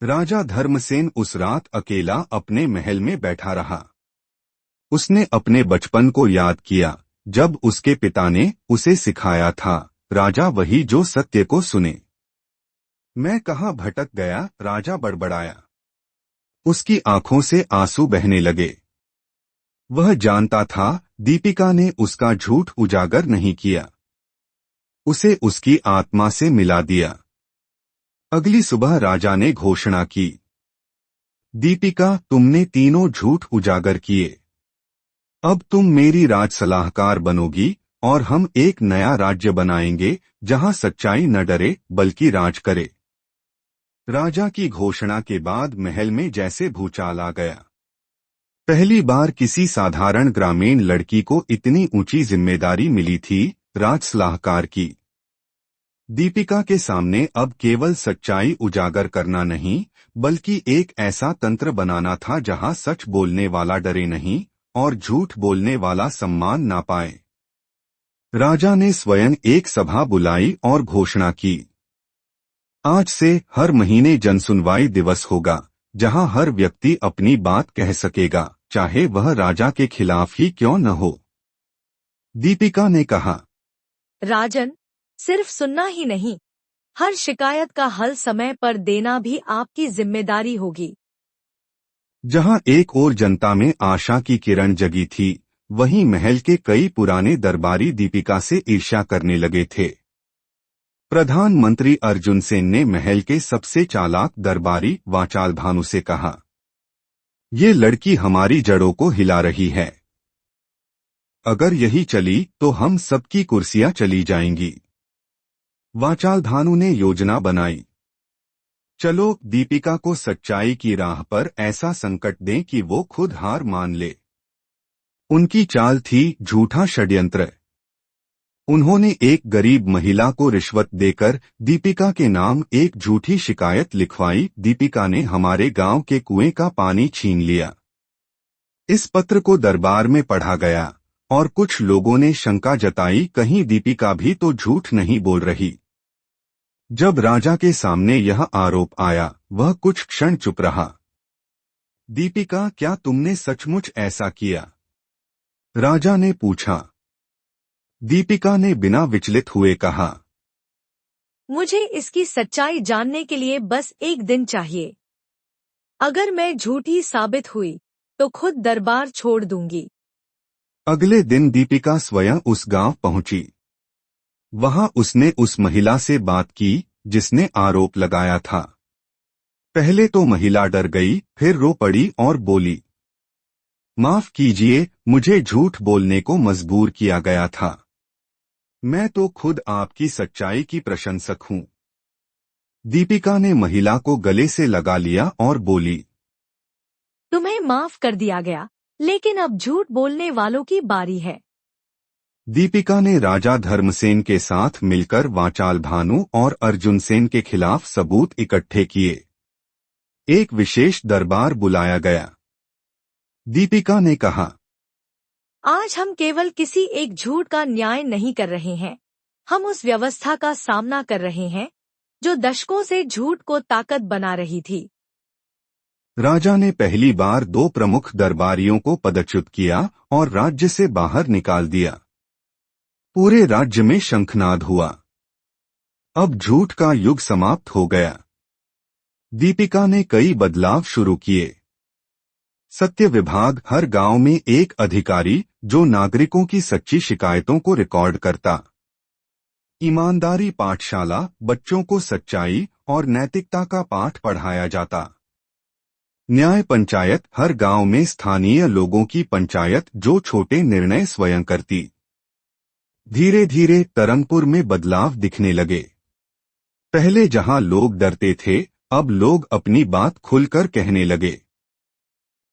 राजा धर्मसेन उस रात अकेला अपने महल में बैठा रहा। उसने अपने बचपन को याद किया, जब उसके पिता ने उसे सिखाया था, राजा वही जो सत्य को सुने। मैं कहाँ भटक गया, राजा बड़बड़ाया। उसकी आंखों से आंसू बहने लगे। वह जानता था दीपिका ने उसका झूठ उजागर नहीं किया, उसे उसकी आत्मा से मिला दिया। अगली सुबह राजा ने घोषणा की, दीपिका, तुमने तीनों झूठ उजागर किए। अब तुम मेरी राज सलाहकार बनोगी और हम एक नया राज्य बनाएंगे जहां सच्चाई न डरे बल्कि राज करे। राजा की घोषणा के बाद महल में जैसे भूचाल आ गया। पहली बार किसी साधारण ग्रामीण लड़की को इतनी ऊंची जिम्मेदारी मिली थी, राज सलाहकार की। दीपिका के सामने अब केवल सच्चाई उजागर करना नहीं, बल्कि एक ऐसा तंत्र बनाना था जहां सच बोलने वाला डरे नहीं और झूठ बोलने वाला सम्मान ना पाए। राजा ने स्वयं एक सभा बुलाई और घोषणा की, आज से हर महीने जनसुनवाई दिवस होगा, जहां हर व्यक्ति अपनी बात कह सकेगा, चाहे वह राजा के खिलाफ ही क्यों न हो। दीपिका ने कहा, राजन, सिर्फ सुनना ही नहीं, हर शिकायत का हल समय पर देना भी आपकी जिम्मेदारी होगी। जहां एक ओर जनता में आशा की किरण जगी थी, वहीं महल के कई पुराने दरबारी दीपिका से ईर्ष्या करने लगे थे। प्रधानमंत्री अर्जुन सेन ने महल के सबसे चालाक दरबारी वाचाल भानु से कहा, ये लड़की हमारी जड़ों को हिला रही है। अगर यही चली तो हम सबकी कुर्सियां चली जाएंगी। वाचाल भानु ने योजना बनाई, चलो दीपिका को सच्चाई की राह पर ऐसा संकट दें कि वो खुद हार मान ले। उनकी चाल थी झूठा षड्यंत्र। उन्होंने एक गरीब महिला को रिश्वत देकर दीपिका के नाम एक झूठी शिकायत लिखवाई, दीपिका ने हमारे गांव के कुएं का पानी छीन लिया। इस पत्र को दरबार में पढ़ा गया और कुछ लोगों ने शंका जताई, कहीं दीपिका भी तो झूठ नहीं बोल रही। जब राजा के सामने यह आरोप आया, वह कुछ क्षण चुप रहा। दीपिका, क्या तुमने सचमुच ऐसा किया? राजा ने पूछा। दीपिका ने बिना विचलित हुए कहा, मुझे इसकी सच्चाई जानने के लिए बस एक दिन चाहिए। अगर मैं झूठी साबित हुई तो खुद दरबार छोड़ दूंगी। अगले दिन दीपिका स्वयं उस गांव पहुंची। वहां उसने उस महिला से बात की जिसने आरोप लगाया था। पहले तो महिला डर गई, फिर रो पड़ी और बोली, माफ कीजिए, मुझे झूठ बोलने को मजबूर किया गया था। मैं तो खुद आपकी सच्चाई की प्रशंसक हूं। दीपिका ने महिला को गले से लगा लिया और बोली, तुम्हें माफ कर दिया गया, लेकिन अब झूठ बोलने वालों की बारी है। दीपिका ने राजा धर्मसेन के साथ मिलकर वाचाल भानु और अर्जुन सेन के खिलाफ सबूत इकट्ठे किए। एक विशेष दरबार बुलाया गया। दीपिका ने कहा, आज हम केवल किसी एक झूठ का न्याय नहीं कर रहे हैं, हम उस व्यवस्था का सामना कर रहे हैं जो दशकों से झूठ को ताकत बना रही थी। राजा ने पहली बार 2 प्रमुख दरबारियों को पदच्युत किया और राज्य से बाहर निकाल दिया। पूरे राज्य में शंखनाद हुआ। अब झूठ का युग समाप्त हो गया। दीपिका ने कई बदलाव शुरू किए। सत्य विभाग, हर गांव में एक अधिकारी जो नागरिकों की सच्ची शिकायतों को रिकॉर्ड करता। ईमानदारी पाठशाला, बच्चों को सच्चाई और नैतिकता का पाठ पढ़ाया जाता। न्याय पंचायत, हर गांव में स्थानीय लोगों की पंचायत जो छोटे निर्णय स्वयं करती। धीरे धीरे तरंगपुर में बदलाव दिखने लगे। पहले जहां लोग डरते थे, अब लोग अपनी बात खुलकर कहने लगे।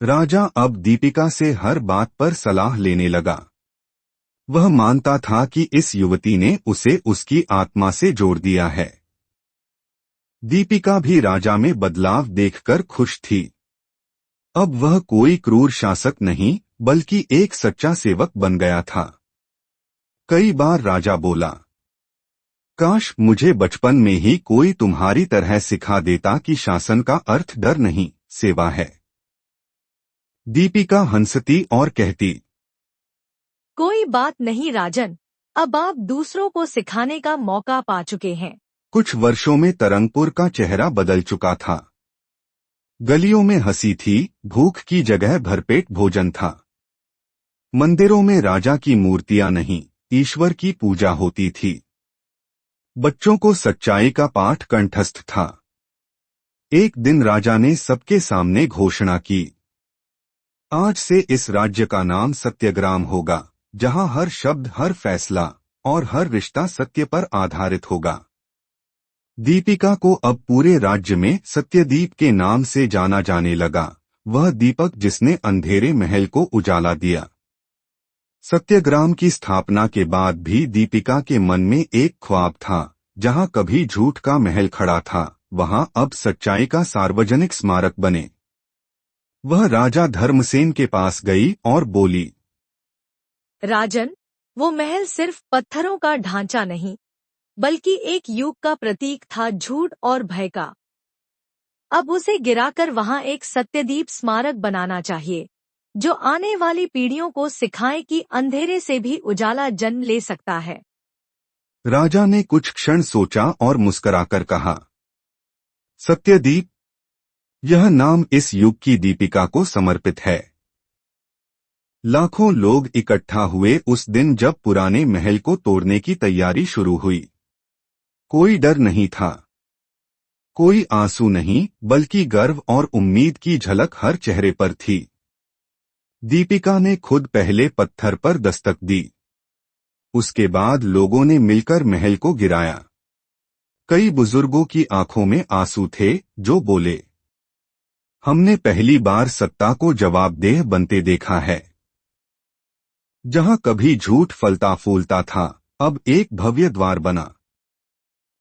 राजा अब दीपिका से हर बात पर सलाह लेने लगा। वह मानता था कि इस युवती ने उसे उसकी आत्मा से जोड़ दिया है। दीपिका भी राजा में बदलाव देखकर खुश थी। अब वह कोई क्रूर शासक नहीं, बल्कि एक सच्चा सेवक बन गया था। कई बार राजा बोला, काश मुझे बचपन में ही कोई तुम्हारी तरह सिखा देता कि शासन का अर्थ डर नहीं, सेवा है। दीपिका हंसती और कहती, कोई बात नहीं राजन, अब आप दूसरों को सिखाने का मौका पा चुके हैं। कुछ वर्षों में तरंगपुर का चेहरा बदल चुका था। गलियों में हंसी थी, भूख की जगह भरपेट भोजन था। मंदिरों में राजा की मूर्तियां नहीं, ईश्वर की पूजा होती थी। बच्चों को सच्चाई का पाठ कंठस्थ था। एक दिन राजा ने सबके सामने घोषणा की, आज से इस राज्य का नाम सत्यग्राम होगा, जहां हर शब्द, हर फैसला और हर रिश्ता सत्य पर आधारित होगा। दीपिका को अब पूरे राज्य में सत्यदीप के नाम से जाना जाने लगा, वह दीपक जिसने अंधेरे महल को उजाला दिया। सत्यग्राम की स्थापना के बाद भी दीपिका के मन में एक ख्वाब था। जहां कभी झूठ का महल खड़ा था, वहां अब सच्चाई का सार्वजनिक स्मारक बने। वह राजा धर्मसेन के पास गई और बोली, राजन, वो महल सिर्फ पत्थरों का ढांचा नहीं, बल्कि एक युग का प्रतीक था, झूठ और भय का। अब उसे गिराकर वहां एक सत्यदीप स्मारक बनाना चाहिए, जो आने वाली पीढ़ियों को सिखाए कि अंधेरे से भी उजाला जन्म ले सकता है। राजा ने कुछ क्षण सोचा और मुस्कुराकर कहा, सत्यदीप, यह नाम इस युग की दीपिका को समर्पित है। लाखों लोग इकट्ठा हुए उस दिन जब पुराने महल को तोड़ने की तैयारी शुरू हुई। कोई डर नहीं था, कोई आंसू नहीं, बल्कि गर्व और उम्मीद की झलक हर चेहरे पर थी। दीपिका ने खुद पहले पत्थर पर दस्तक दी। उसके बाद लोगों ने मिलकर महल को गिराया। कई बुजुर्गों की आंखों में आंसू थे, जो बोले, हमने पहली बार सत्ता को जवाबदेह बनते देखा है। जहां कभी झूठ फलता फूलता था, अब एक भव्य द्वार बना,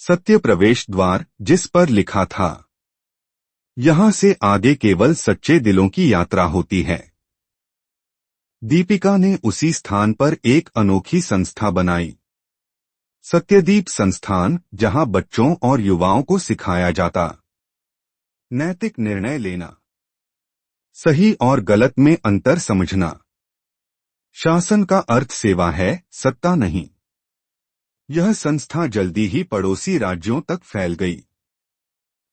सत्य प्रवेश द्वार, जिस पर लिखा था, यहां से आगे केवल सच्चे दिलों की यात्रा होती है। दीपिका ने उसी स्थान पर एक अनोखी संस्था बनाई, सत्यदीप संस्थान, जहां बच्चों और युवाओं को सिखाया जाता नैतिक निर्णय लेना, सही और गलत में अंतर समझना। शासन का अर्थ सेवा है, सत्ता नहीं। यह संस्था जल्दी ही पड़ोसी राज्यों तक फैल गई।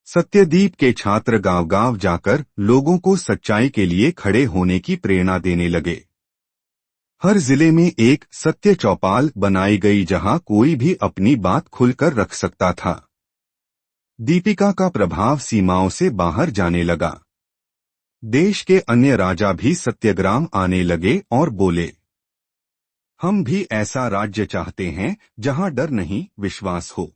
सत्यदीप के छात्र गांव-गांव जाकर लोगों को सच्चाई के लिए खड़े होने की प्रेरणा देने लगे। हर जिले में एक सत्य चौपाल बनाई गई, जहां कोई भी अपनी बात खुलकर रख सकता था। दीपिका का प्रभाव सीमाओं से बाहर जाने लगा। देश के अन्य राजा भी सत्यग्राम आने लगे और बोले, हम भी ऐसा राज्य चाहते हैं जहां डर नहीं, विश्वास हो।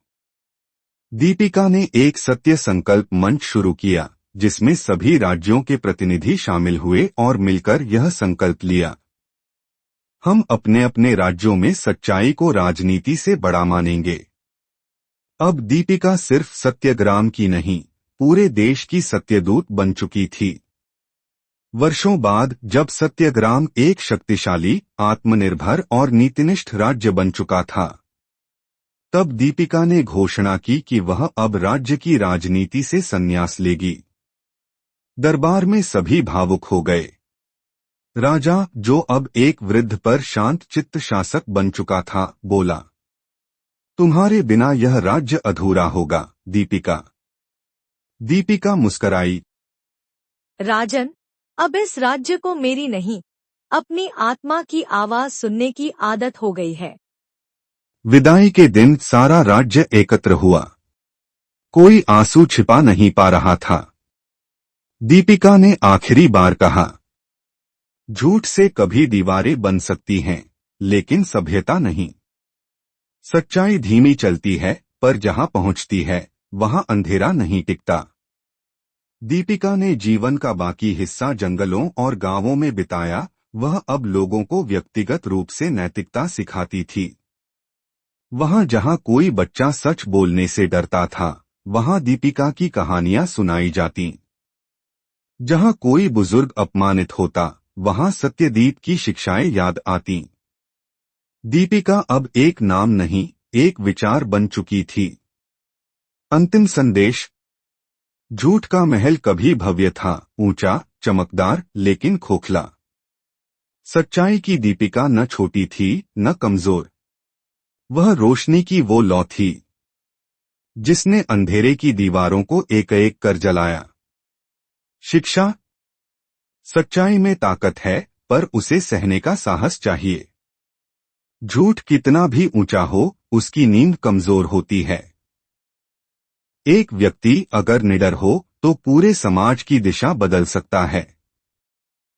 दीपिका ने एक सत्य संकल्प मंच शुरू किया, जिसमें सभी राज्यों के प्रतिनिधि शामिल हुए और मिलकर यह संकल्प लिया, हम अपने अपने राज्यों में सच्चाई को राजनीति से बड़ा मानेंगे। अब दीपिका सिर्फ सत्यग्राम की नहीं, पूरे देश की सत्यदूत बन चुकी थी। वर्षों बाद जब सत्यग्राम एक शक्तिशाली, आत्मनिर्भर और नीतिनिष्ठ राज्य बन चुका था, तब दीपिका ने घोषणा की कि वह अब राज्य की राजनीति से संन्यास लेगी। दरबार में सभी भावुक हो गए। राजा, जो अब एक वृद्ध पर शांत चित्त शासक बन चुका था, बोला, तुम्हारे बिना यह राज्य अधूरा होगा, दीपिका। दीपिका मुस्कराई, राजन, अब इस राज्य को मेरी नहीं, अपनी आत्मा की आवाज सुनने की आदत हो गई है। विदाई के दिन सारा राज्य एकत्र हुआ। कोई आंसू छिपा नहीं पा रहा था। दीपिका ने आखिरी बार कहा, झूठ से कभी दीवारें बन सकती हैं, लेकिन सभ्यता नहीं। सच्चाई धीमी चलती है, पर जहां पहुंचती है, वहां अंधेरा नहीं टिकता। दीपिका ने जीवन का बाकी हिस्सा जंगलों और गांवों में बिताया। वह अब लोगों को व्यक्तिगत रूप से नैतिकता सिखाती थी। वहां जहां कोई बच्चा सच बोलने से डरता था, वहां दीपिका की कहानियां सुनाई जाती। जहां कोई बुजुर्ग अपमानित होता, वहां सत्यदीप की शिक्षाएं याद आती। दीपिका अब एक नाम नहीं, एक विचार बन चुकी थी। अंतिम संदेश। झूठ का महल कभी भव्य था, ऊंचा, चमकदार, लेकिन खोखला। सच्चाई की दीपिका न छोटी थी, न कमजोर। वह रोशनी की वो लौ थी जिसने अंधेरे की दीवारों को एक एक कर जलाया। शिक्षा। सच्चाई में ताकत है, पर उसे सहने का साहस चाहिए। झूठ कितना भी ऊंचा हो, उसकी नींव कमजोर होती है। एक व्यक्ति अगर निडर हो तो पूरे समाज की दिशा बदल सकता है।